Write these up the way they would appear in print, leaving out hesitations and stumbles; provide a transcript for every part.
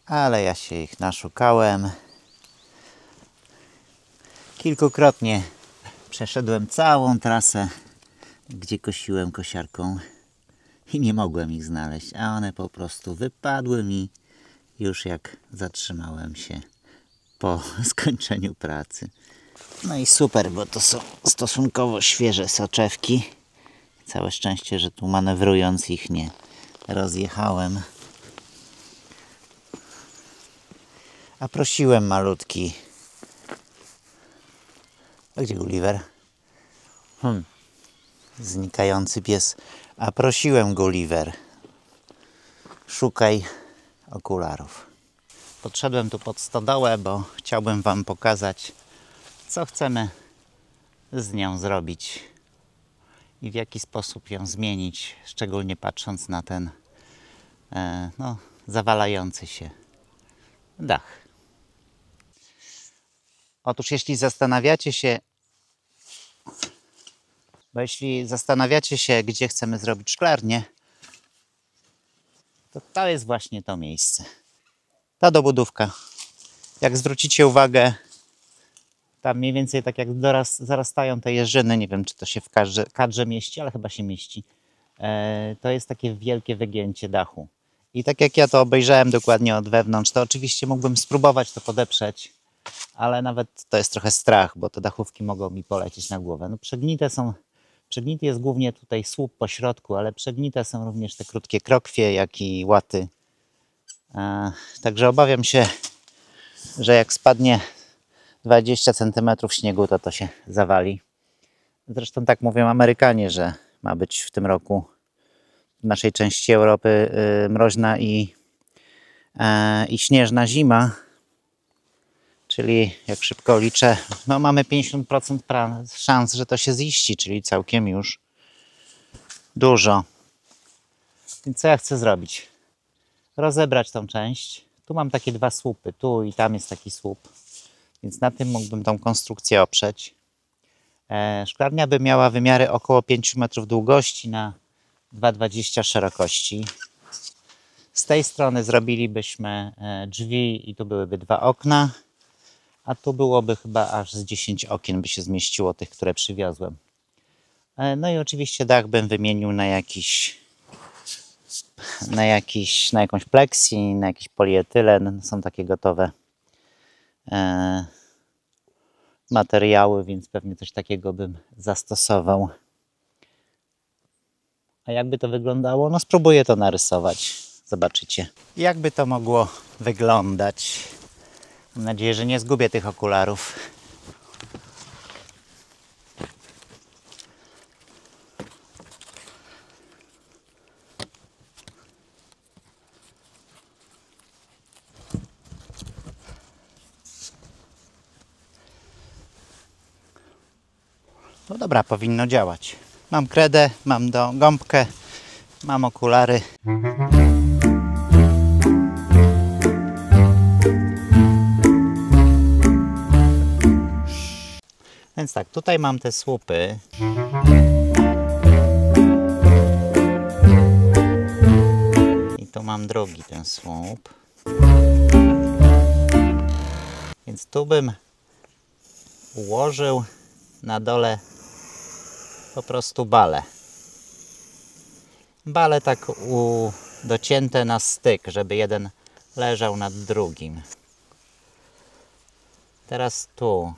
ale ja się ich naszukałem. Kilkukrotnie przeszedłem całą trasę, gdzie kosiłem kosiarką i nie mogłem ich znaleźć, a one po prostu wypadły mi już jak zatrzymałem się po skończeniu pracy. No i super, bo to są stosunkowo świeże soczewki. Całe szczęście, że tu manewrując ich nie rozjechałem. A prosiłem malutki. A gdzie Gulliver? Znikający pies. A prosiłem Gulliver. Szukaj okularów. Podszedłem tu pod stodołę, bo chciałbym Wam pokazać, co chcemy z nią zrobić i w jaki sposób ją zmienić, szczególnie patrząc na ten zawalający się dach. Otóż jeśli zastanawiacie się, gdzie chcemy zrobić szklarnię, to jest właśnie to miejsce. Ta dobudówka. Jak zwrócicie uwagę, tam mniej więcej tak jak zarastają te jeżyny, nie wiem czy to się w kadrze mieści, ale chyba się mieści. To jest takie wielkie wygięcie dachu. I tak jak ja to obejrzałem dokładnie od wewnątrz, to oczywiście mógłbym spróbować to podeprzeć, ale nawet to jest trochę strach, bo te dachówki mogą mi polecieć na głowę. No przegnity jest głównie tutaj słup po środku, ale przegnite są również te krótkie krokwie, jak i łaty. Także obawiam się, że jak spadnie 20 cm śniegu, to się zawali. Zresztą tak mówią Amerykanie, że ma być w tym roku w naszej części Europy mroźna i śnieżna zima. Czyli jak szybko liczę, no mamy 50% szans, że to się ziści, czyli całkiem już dużo. Więc co ja chcę zrobić? Rozebrać tą część. Tu mam takie dwa słupy, tu i tam jest taki słup. Więc na tym mógłbym tą konstrukcję oprzeć. Szklarnia by miała wymiary około 5 metrów długości na 2,20 szerokości. Z tej strony zrobilibyśmy drzwi i tu byłyby dwa okna. A tu byłoby chyba aż z 10 okien by się zmieściło, tych, które przywiozłem. No i oczywiście dach bym wymienił na jakąś pleksji, na jakiś polietylen. Są takie gotowe materiały, więc pewnie coś takiego bym zastosował. A jakby to wyglądało? No spróbuję to narysować. Zobaczycie. Jakby to mogło wyglądać. Mam nadzieję, że nie zgubię tych okularów. No dobra, powinno działać. Mam kredę, mam gąbkę, mam okulary. Więc tak, tutaj mam te słupy. I tu mam drugi ten słup. Więc tu bym ułożył na dole po prostu bale. Bale tak docięte na styk, żeby jeden leżał nad drugim. Teraz tu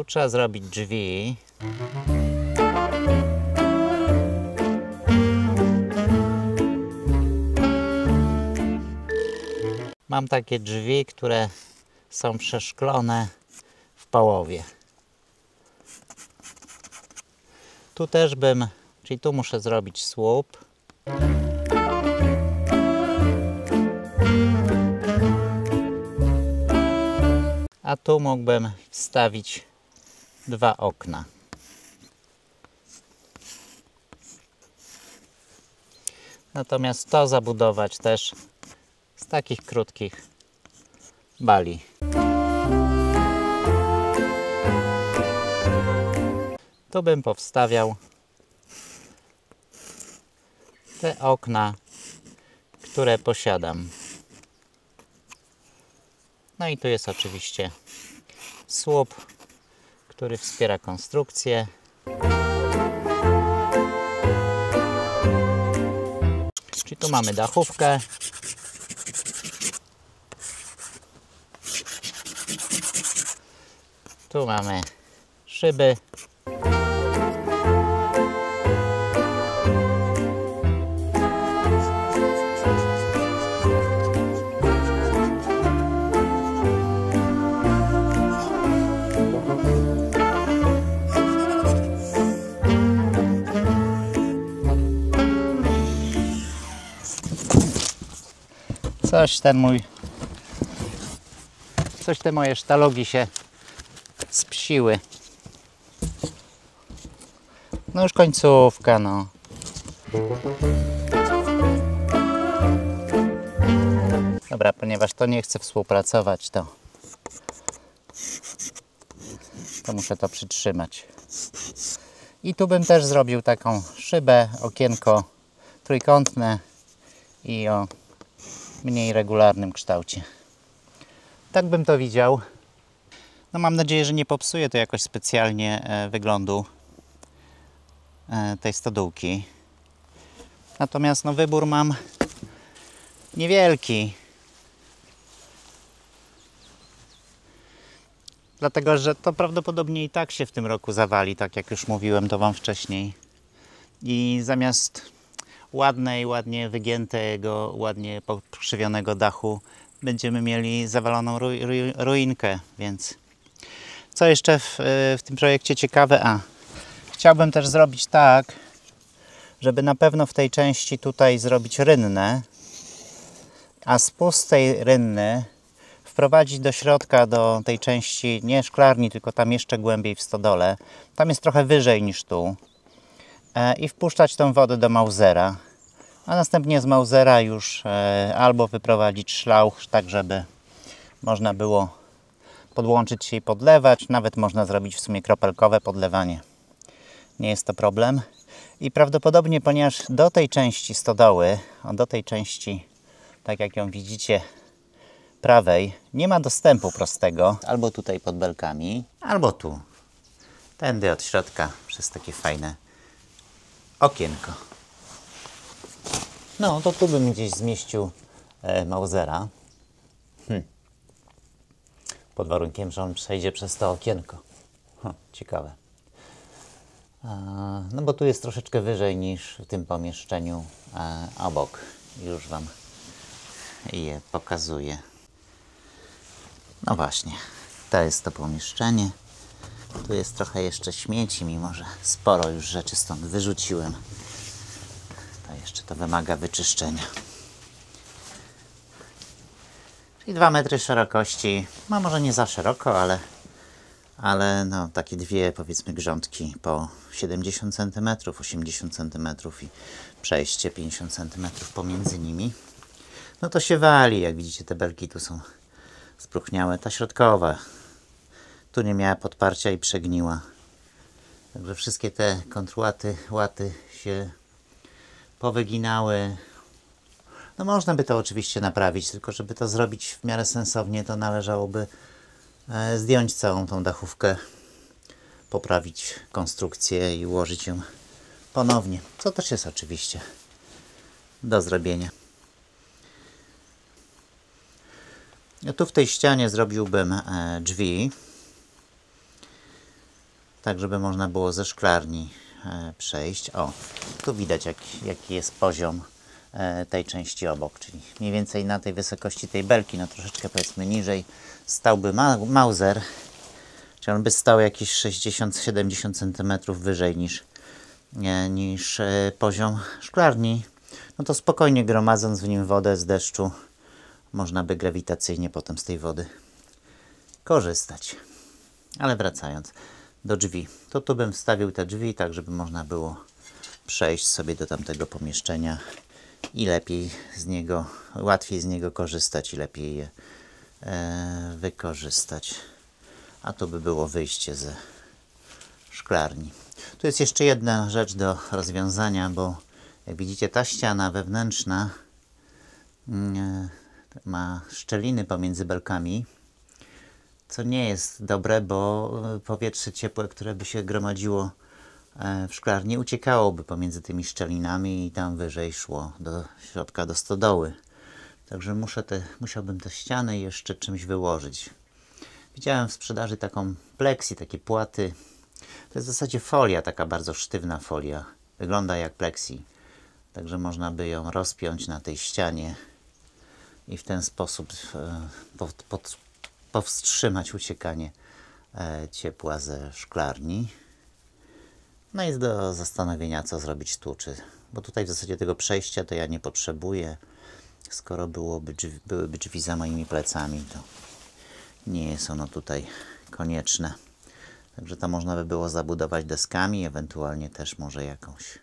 trzeba zrobić drzwi. Mam takie drzwi, które są przeszklone w połowie. Tu też czyli tu muszę zrobić słup. A tu mógłbym wstawić dwa okna. Natomiast to zabudować też z takich krótkich bali. Tu bym powstawiał te okna, które posiadam. No i tu jest oczywiście słup, który wspiera konstrukcję. Czyli tu mamy dachówkę. Tu mamy szyby. Coś te moje sztalogi się spsiły. No już końcówka, no. Dobra, ponieważ to nie chce współpracować, to muszę to przytrzymać. I tu bym też zrobił taką szybę, okienko trójkątne i o mniej regularnym kształcie. Tak bym to widział. No mam nadzieję, że nie popsuje to jakoś specjalnie wyglądu tej stodółki. Natomiast no, wybór mam niewielki. Dlatego, że to prawdopodobnie i tak się w tym roku zawali, tak jak już mówiłem to Wam wcześniej. I zamiast ładnie wygiętego, ładnie pokrzywionego dachu będziemy mieli zawaloną ruinkę, więc co jeszcze w tym projekcie ciekawe? Chciałbym też zrobić tak, żeby na pewno w tej części tutaj zrobić rynnę, a spust tej rynny wprowadzić do środka, do tej części nie szklarni, tylko tam jeszcze głębiej w stodole. Tam jest trochę wyżej niż tu. I wpuszczać tą wodę do Mausera. A następnie z Mausera już albo wyprowadzić szlauch, tak żeby można było podłączyć się i podlewać. Nawet można zrobić w sumie kropelkowe podlewanie. Nie jest to problem. I prawdopodobnie, ponieważ do tej części stodoły, do tej części, tak jak ją widzicie, prawej, nie ma dostępu prostego. Albo tutaj pod belkami, albo tu. Tędy od środka przez takie fajne okienko. No, to tu bym gdzieś zmieścił Mausera. Pod warunkiem, że on przejdzie przez to okienko. Ciekawe. No bo tu jest troszeczkę wyżej niż w tym pomieszczeniu obok. Już Wam je pokazuję. No właśnie, to jest to pomieszczenie. Tu jest trochę jeszcze śmieci, mimo że sporo już rzeczy stąd wyrzuciłem. To jeszcze to wymaga wyczyszczenia. Czyli 2 metry szerokości. No może nie za szeroko, ale no, takie dwie, powiedzmy, grządki po 70 cm, 80 cm i przejście 50 cm pomiędzy nimi. No to się wali, jak widzicie, te belki tu są spróchniałe. Ta środkowa tu nie miała podparcia i przegniła. Także wszystkie te łaty się powyginały. No można by to oczywiście naprawić, tylko żeby to zrobić w miarę sensownie, to należałoby zdjąć całą tą dachówkę, poprawić konstrukcję i ułożyć ją ponownie, co też jest oczywiście do zrobienia. Tu w tej ścianie zrobiłbym drzwi, tak żeby można było ze szklarni przejść. O, tu widać jaki jest poziom tej części obok, czyli mniej więcej na tej wysokości tej belki, no troszeczkę powiedzmy niżej stałby Mauser, czyli on by stał jakieś 60-70 cm wyżej niż poziom szklarni. No to spokojnie gromadząc w nim wodę z deszczu można by grawitacyjnie potem z tej wody korzystać. Ale wracając do drzwi, to tu bym wstawił te drzwi, tak żeby można było przejść sobie do tamtego pomieszczenia i łatwiej z niego korzystać i lepiej je wykorzystać. A tu by było wyjście ze szklarni. Tu jest jeszcze jedna rzecz do rozwiązania, bo jak widzicie, ta ściana wewnętrzna ma szczeliny pomiędzy belkami co nie jest dobre, bo powietrze ciepłe, które by się gromadziło w szklarni, uciekałoby pomiędzy tymi szczelinami i tam wyżej szło do środka, do stodoły. Także musiałbym te ściany jeszcze czymś wyłożyć. Widziałem w sprzedaży taką plexi, takie płaty. To jest w zasadzie folia, taka bardzo sztywna folia. Wygląda jak plexi. Także można by ją rozpiąć na tej ścianie i w ten sposób powstrzymać uciekanie ciepła ze szklarni. No i do zastanowienia, co zrobić tu, bo tutaj w zasadzie tego przejścia to ja nie potrzebuję. Skoro byłyby drzwi za moimi plecami, to nie jest ono tutaj konieczne. Także to można by było zabudować deskami, ewentualnie też może jakąś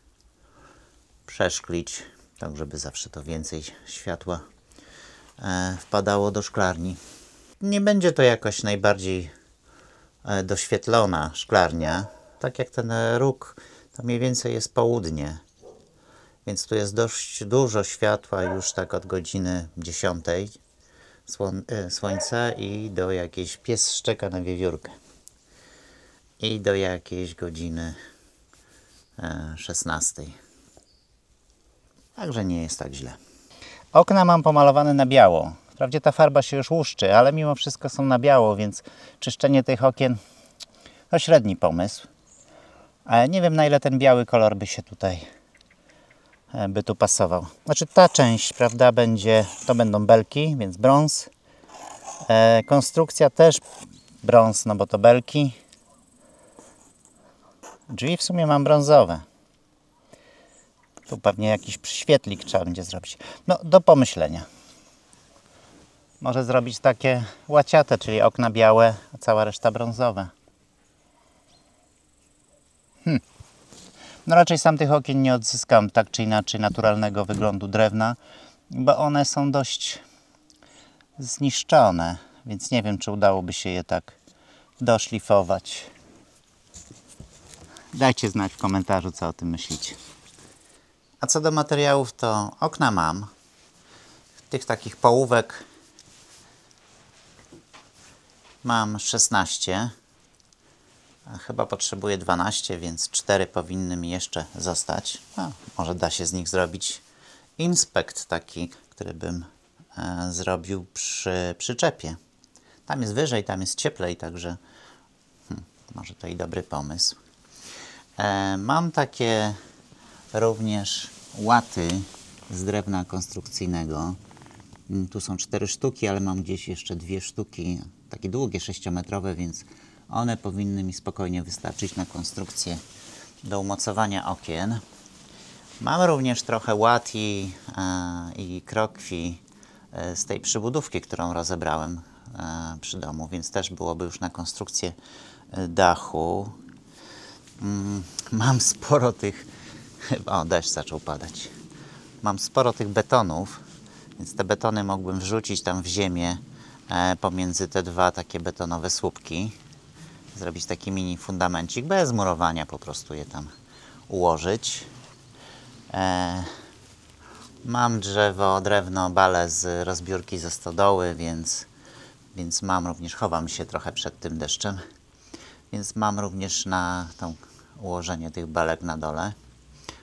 przeszklić, tak żeby zawsze to więcej światła wpadało do szklarni. Nie będzie to jakoś najbardziej doświetlona szklarnia. Tak jak ten róg, to mniej więcej jest południe. Więc tu jest dość dużo światła już tak od godziny 10 słońca i do jakiejś, pies szczeka na wiewiórkę, i do jakiejś godziny 16. Także nie jest tak źle. Okna mam pomalowane na biało. Wprawdzie ta farba się już łuszczy, ale mimo wszystko są na biało, więc czyszczenie tych okien to średni pomysł. Ale nie wiem, na ile ten biały kolor by tu pasował. Znaczy ta część, prawda, to będą belki, więc brąz. Konstrukcja też brąz, no bo to belki. Drzwi w sumie mam brązowe. Tu pewnie jakiś świetlik trzeba będzie zrobić. No, do pomyślenia. Może zrobić takie łaciate, czyli okna białe, a cała reszta brązowe. No raczej sam tych okien nie odzyskam tak czy inaczej naturalnego wyglądu drewna, bo one są dość zniszczone, więc nie wiem, czy udałoby się je tak doszlifować. Dajcie znać w komentarzu, co o tym myślicie. A co do materiałów, to okna mam. Tych takich połówek mam 16. A chyba potrzebuję 12, więc 4 powinny mi jeszcze zostać. Może da się z nich zrobić inspekt taki, który bym zrobił przy przyczepie. Tam jest wyżej, tam jest cieplej, także może to i dobry pomysł. Mam takie również łaty z drewna konstrukcyjnego. Tu są 4 sztuki, ale mam gdzieś jeszcze 2 sztuki, takie długie, 6-metrowe, więc one powinny mi spokojnie wystarczyć na konstrukcję do umocowania okien. Mam również trochę łat i krokwi z tej przybudówki, którą rozebrałem przy domu, więc też byłoby już na konstrukcję dachu. Mam sporo tych... O, deszcz zaczął padać. Mam sporo tych betonów, więc te betony mógłbym wrzucić tam w ziemię pomiędzy te dwa takie betonowe słupki. Zrobić taki mini fundamencik, bez murowania, po prostu je tam ułożyć. Mam drewno, bale z rozbiórki ze stodoły, więc mam również, chowam się trochę przed tym deszczem, więc mam również na to ułożenie tych belek na dole,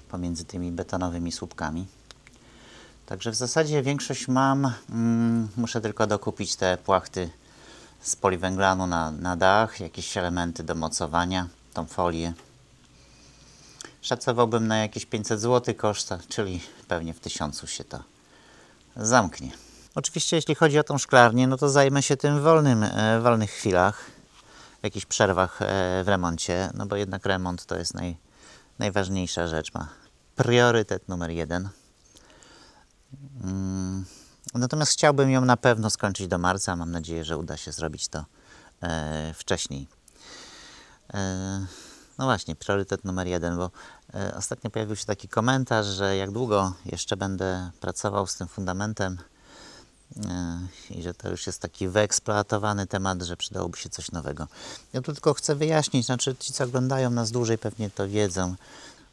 pomiędzy tymi betonowymi słupkami. Także w zasadzie większość mam. Muszę tylko dokupić te płachty z poliwęglanu na dach, jakieś elementy do mocowania, tą folię. Szacowałbym na jakieś 500 zł koszta, czyli pewnie w 1000 się to zamknie. Oczywiście jeśli chodzi o tą szklarnię, no to zajmę się tym w wolnych chwilach, w jakichś przerwach w remoncie, no bo jednak remont to jest najważniejsza rzecz, ma priorytet numer 1. Natomiast chciałbym ją na pewno skończyć do marca. Mam nadzieję, że uda się zrobić to wcześniej. No właśnie, priorytet numer 1, bo ostatnio pojawił się taki komentarz, że jak długo jeszcze będę pracował z tym fundamentem i że to już jest taki wyeksploatowany temat, że przydałoby się coś nowego. Ja tu tylko chcę wyjaśnić, znaczy ci, co oglądają nas dłużej, pewnie to wiedzą.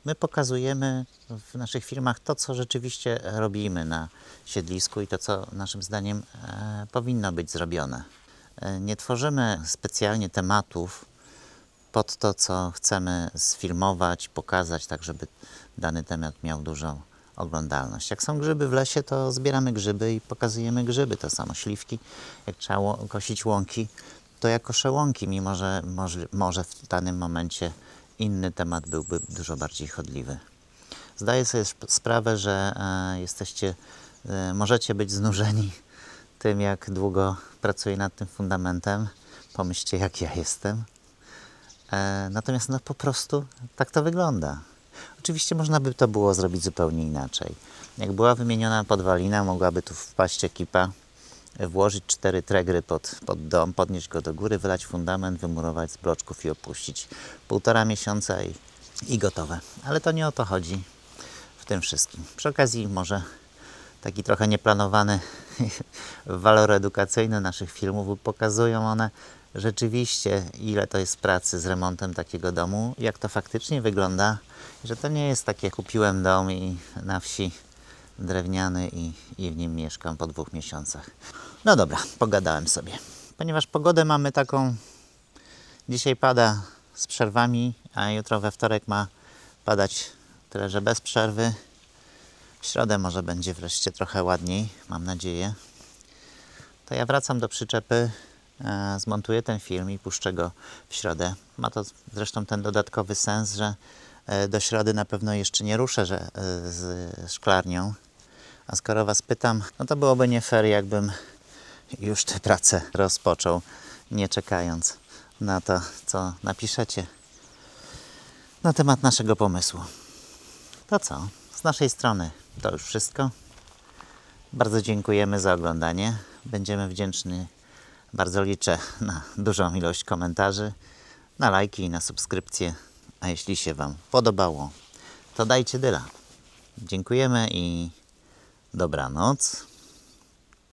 My pokazujemy w naszych filmach to, co rzeczywiście robimy na siedlisku i to, co naszym zdaniem powinno być zrobione. Nie tworzymy specjalnie tematów pod to, co chcemy sfilmować, pokazać, tak żeby dany temat miał dużą oglądalność. Jak są grzyby w lesie, to zbieramy grzyby i pokazujemy grzyby. To samo śliwki. Jak trzeba kosić łąki, to ja koszę łąki, mimo że może w danym momencie inny temat byłby dużo bardziej chodliwy. Zdaję sobie sprawę, że możecie być znużeni tym, jak długo pracuję nad tym fundamentem. Pomyślcie, jak ja jestem. Natomiast no po prostu tak to wygląda. Oczywiście można by to było zrobić zupełnie inaczej. Jak była wymieniona podwalina, mogłaby tu wpaść ekipa, włożyć 4 tregry pod dom, podnieść go do góry, wylać fundament, wymurować z bloczków i opuścić. 1,5 miesiąca i gotowe. Ale to nie o to chodzi w tym wszystkim. Przy okazji może taki trochę nieplanowany walor edukacyjny naszych filmów, bo pokazują one rzeczywiście, ile to jest pracy z remontem takiego domu, jak to faktycznie wygląda, że to nie jest takie, kupiłem dom i na wsi drewniany i w nim mieszkam po 2 miesiącach. No dobra, pogadałem sobie. Ponieważ pogodę mamy taką, dzisiaj pada z przerwami, a jutro we wtorek ma padać tyle, że bez przerwy. W środę może będzie wreszcie trochę ładniej, mam nadzieję. To ja wracam do przyczepy, zmontuję ten film i puszczę go w środę. Ma to zresztą ten dodatkowy sens, że do środy na pewno jeszcze nie ruszę z szklarnią. A skoro Was pytam, no to byłoby nie fair, jakbym już tę pracę rozpoczął, nie czekając na to, co napiszecie na temat naszego pomysłu. To co? Z naszej strony to już wszystko. Bardzo dziękujemy za oglądanie. Będziemy wdzięczni, bardzo liczę na dużą ilość komentarzy, na lajki i na subskrypcje. A jeśli się Wam podobało, to dajcie dyla. Dziękujemy i dobranoc.